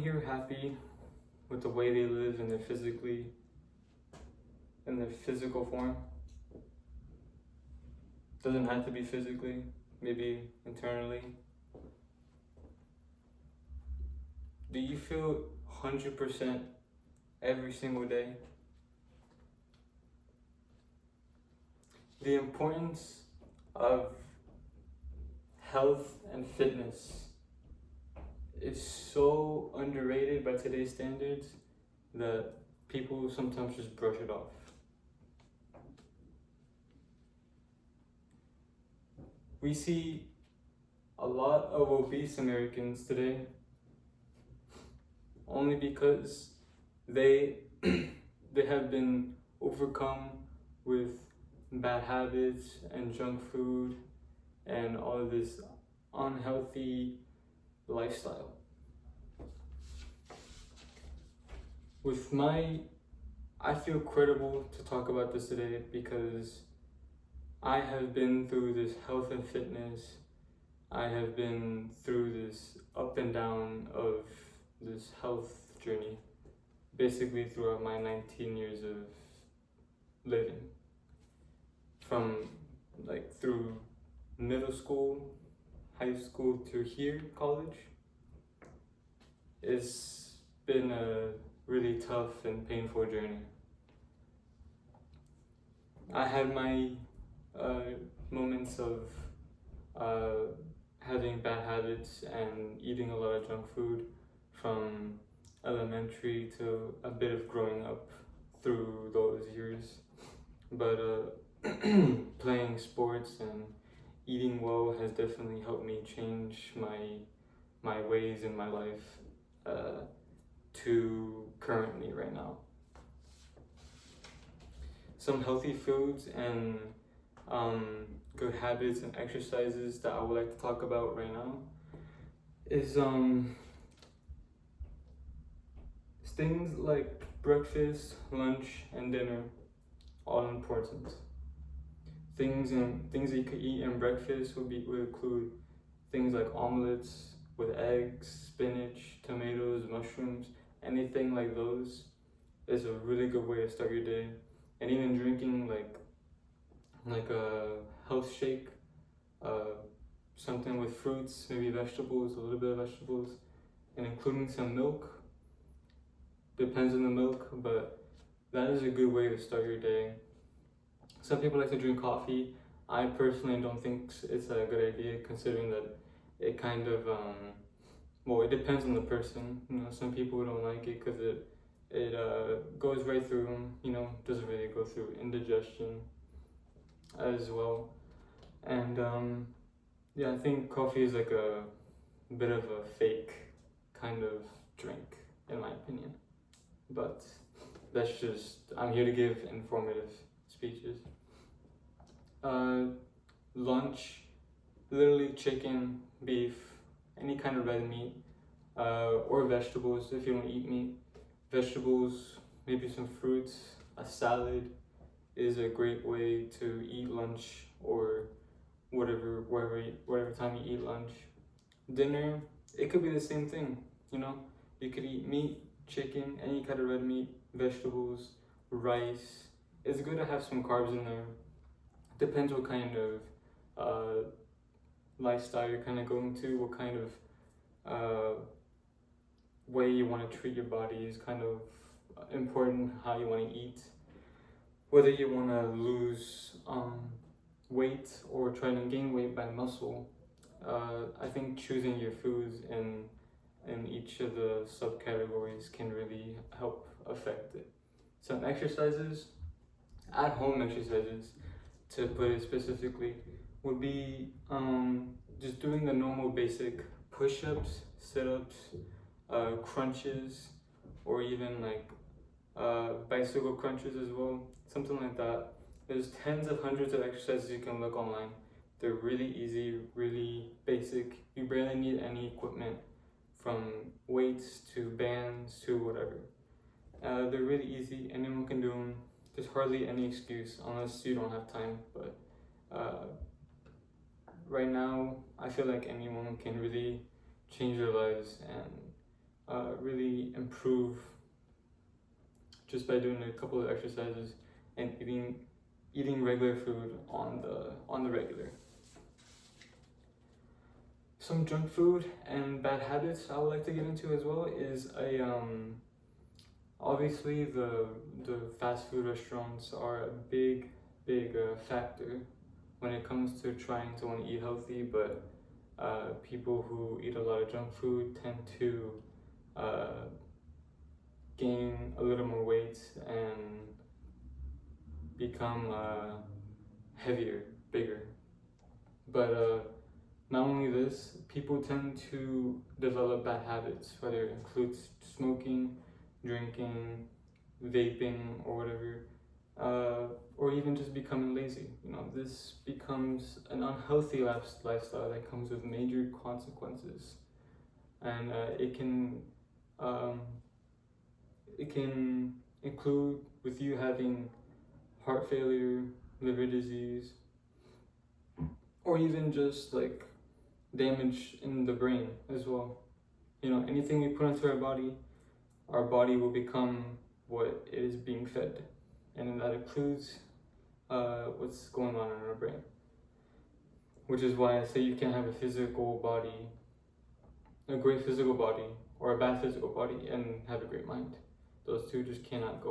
here happy with the way they live in their physical form. Doesn't have to be physically, maybe internally. Do you feel 100% every single day? The importance of health and fitness is so underrated by today's standards that people sometimes just brush it off. We see a lot of obese Americans today only because they they have been overcome with bad habits and junk food and all of this unhealthy lifestyle. I feel credible to talk about this today because I have been through this health and fitness. I have been through this up and down of this health journey, basically throughout my 19 years of living. From through middle school, high school to here, college. It's been a really tough and painful journey. I had my moments of having bad habits and eating a lot of junk food from elementary to a bit of growing up through those years. But playing sports and eating well has definitely helped me change my ways in my life to currently right now. Some healthy foods and good habits and exercises that I would like to talk about right now is things like breakfast, lunch, and dinner, all important. Things that you could eat in breakfast would include things like omelets with eggs, spinach, tomatoes, mushrooms, anything like those is a really good way to start your day. And even drinking like a health shake, something with fruits, maybe vegetables, a little bit of vegetables, and including some milk. Depends on the milk, but that is a good way to start your day. Some people like to drink coffee. I personally don't think it's a good idea, considering that it kind of it depends on the person. Some people don't like it because it goes right through them. Doesn't really go through indigestion as well. And I think coffee is like a bit of a fake kind of drink, in my opinion. But I'm here to give informative speeches. Lunch, literally chicken, beef, any kind of red meat, or vegetables if you don't eat meat. Vegetables, maybe some fruits, a salad is a great way to eat lunch or whatever time you eat lunch. Dinner, it could be the same thing. You could eat meat, chicken, any kind of red meat, vegetables, rice. It's good to have some carbs in there. Depends what kind of lifestyle you're kind of going to, what kind of way you want to treat your body is kind of important, how you want to eat. Whether you want to lose weight or try to gain weight by muscle, I think choosing your foods in each of the subcategories can really help affect it. Some exercises, at-home exercises, to put it specifically, would be just doing the normal basic push-ups, sit-ups, crunches, or even bicycle crunches as well, something like that. There's tens of hundreds of exercises you can look online. They're really easy, really basic. You barely need any equipment, from weights to bands to whatever. They're really easy, anyone can do them. There's hardly any excuse unless you don't have time, but right now I feel like anyone can really change their lives and really improve just by doing a couple of exercises and eating regular food on the regular. Some junk food and bad habits I would like to get into as well is obviously the fast food restaurants are a big factor when it comes to trying to want to eat healthy, but people who eat a lot of junk food tend to gain a little more weight and become heavier, bigger. But not only this, people tend to develop bad habits, whether it includes smoking, drinking, vaping, or whatever, or even just becoming lazy. This becomes an unhealthy lifestyle that comes with major consequences, and it can include with you having heart failure, liver disease, or even just like damage in the brain as well. Anything we put into our body will become what it is being fed, and that includes what's going on in our brain. Which is why I say you can't have a great physical body, or a bad physical body and have a great mind. Those two just can't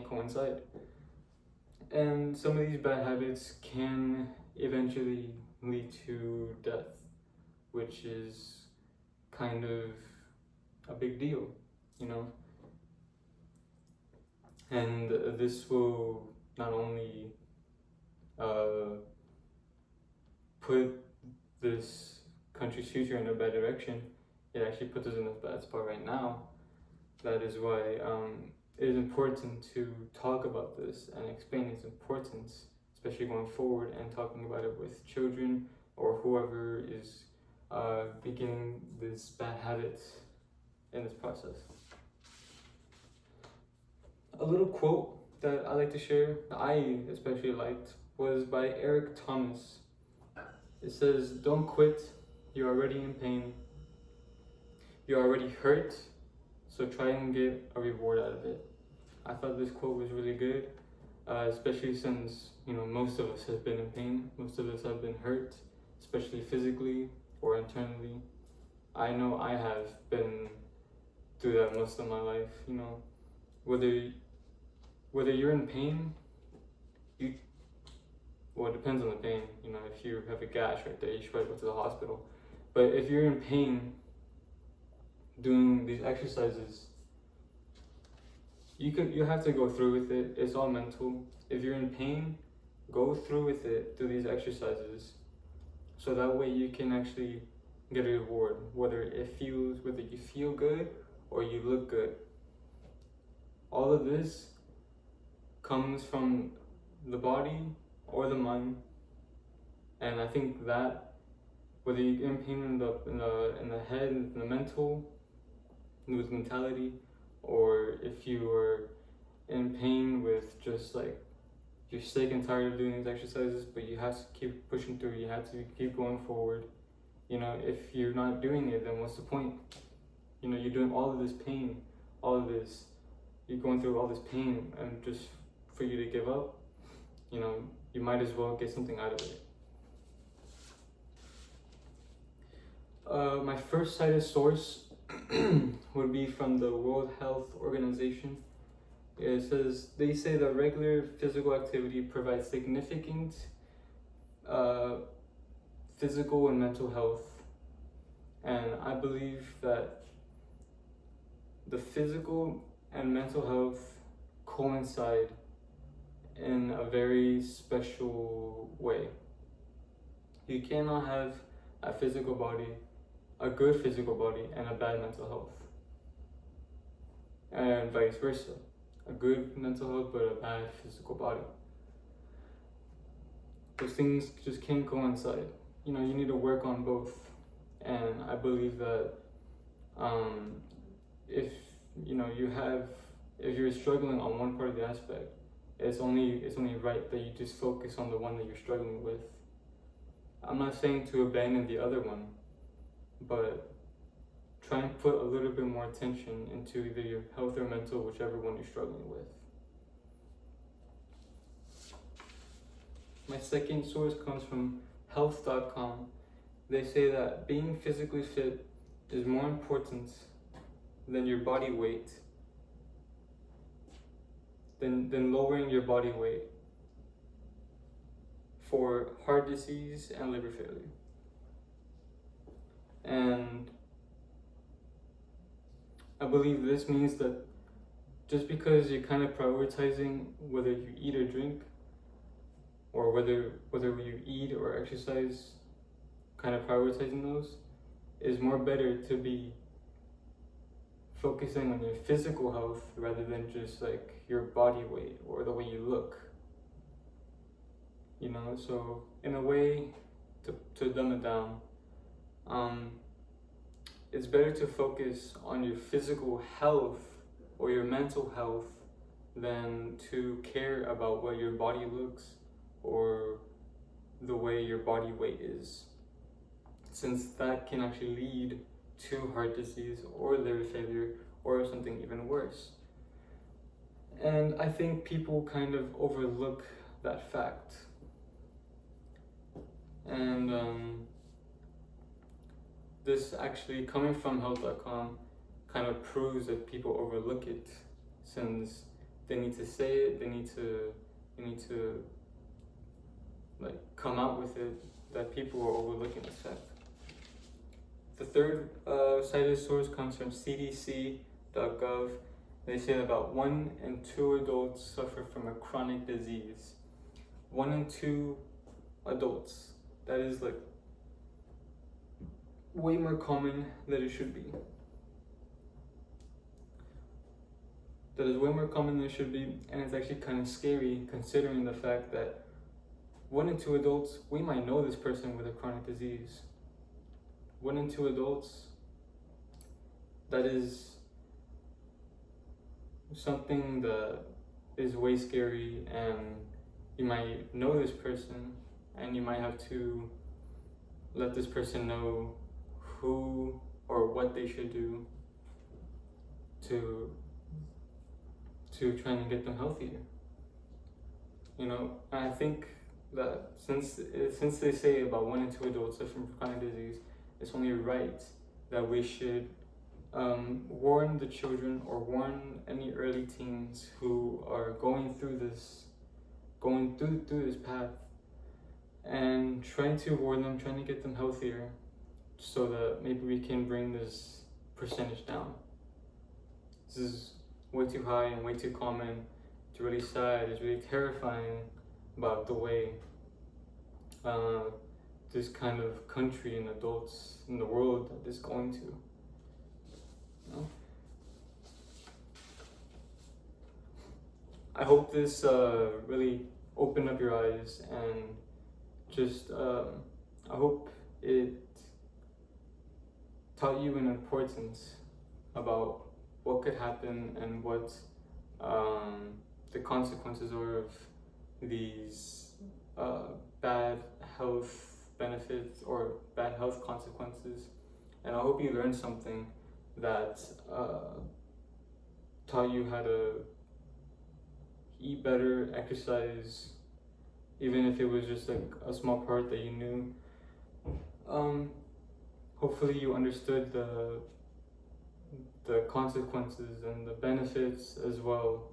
coincide. And some of these bad habits can eventually lead to death, which is kind of a big deal, And this will not only put this country's future in a bad direction, it actually puts us in a bad spot right now. That is why it is important to talk about this and explain its importance, especially going forward and talking about it with children or whoever is beginning this bad habits in this process. A little quote that I like to share, that I especially liked, was by Eric Thomas. It says, "Don't quit, you're already in pain. You're already hurt, so try and get a reward out of it." I thought this quote was really good, especially since, most of us have been in pain. Most of us have been hurt, especially physically or internally. I know I have been through that most of my life, whether you're in pain, well, it depends on the pain. If you have a gash right there, you should probably go to the hospital. But if you're in pain, doing these exercises, you have to go through with it. It's all mental. If you're in pain, go through with it, do these exercises, so that way you can actually get a reward, whether you feel good or you look good. All of this comes from the body or the mind, and I think that whether you're in pain in the head, in the mental, with mentality, or if you are in pain with just like you're sick and tired of doing these exercises, but you have to keep pushing through, you have to keep going forward. If you're not doing it, then what's the point? You're doing all of this pain, you're going through all this pain, and just for you to give up, you might as well get something out of it. My first cited source would be from the World Health Organization. It says, they say that regular physical activity provides significant physical and mental health. And I believe that the physical and mental health coincide in a very special way. You cannot have a good physical body, and a bad mental health. And vice versa. A good mental health, but a bad physical body. Those things just can't coincide. You need to work on both. And I believe that if you're struggling on one part of the aspect, it's only right that you just focus on the one that you're struggling with. I'm not saying to abandon the other one, but try and put a little bit more attention into either your health or mental, whichever one you're struggling with. My second source comes from health.com. They say that being physically fit is more important than your body weight, than lowering your body weight for heart disease and liver failure. And I believe this means that just because you're kind of prioritizing whether you eat or drink, or whether you eat or exercise, kind of prioritizing those, is more better to be focusing on your physical health rather than just like your body weight or the way you look. You know, so in a way, to dumb it down, it's better to focus on your physical health or your mental health than to care about what your body looks or the way your body weight is, since that can actually lead to heart disease or liver failure or something even worse. And I think people kind of overlook that fact. And this actually, coming from health.com, kind of proves that people overlook it, since they need to say it, they need to like come out with it, that people are overlooking this fact. The third cited source comes from cdc.gov. They say that about 1 in 2 adults suffer from a chronic disease. 1 in 2 adults. That is like way more common than it should be. That is way more common than it should be, and it's actually kind of scary considering the fact that 1 in 2 adults, we might know this person with a chronic disease. 1 in 2 adults, that is something that is way scary, and you might know this person and you might have to let this person know who or what they should do to try and get them healthier. You know, and I think that since they say about 1 in 2 adults suffer from chronic disease, it's only right that we should warn the children or warn any early teens who are going through this path, and trying to warn them, trying to get them healthier, so that maybe we can bring this percentage down. This is way too high and way too common. It's really sad, it's really terrifying about the way this kind of country and adults in the world is going to. You know? I hope this really opened up your eyes, and just I hope it taught you an importance about what could happen and what the consequences are of these bad health benefits or bad health consequences. And I hope you learned something that taught you how to eat better, exercise, even if it was just like a small part that you knew. Hopefully you understood the consequences and the benefits as well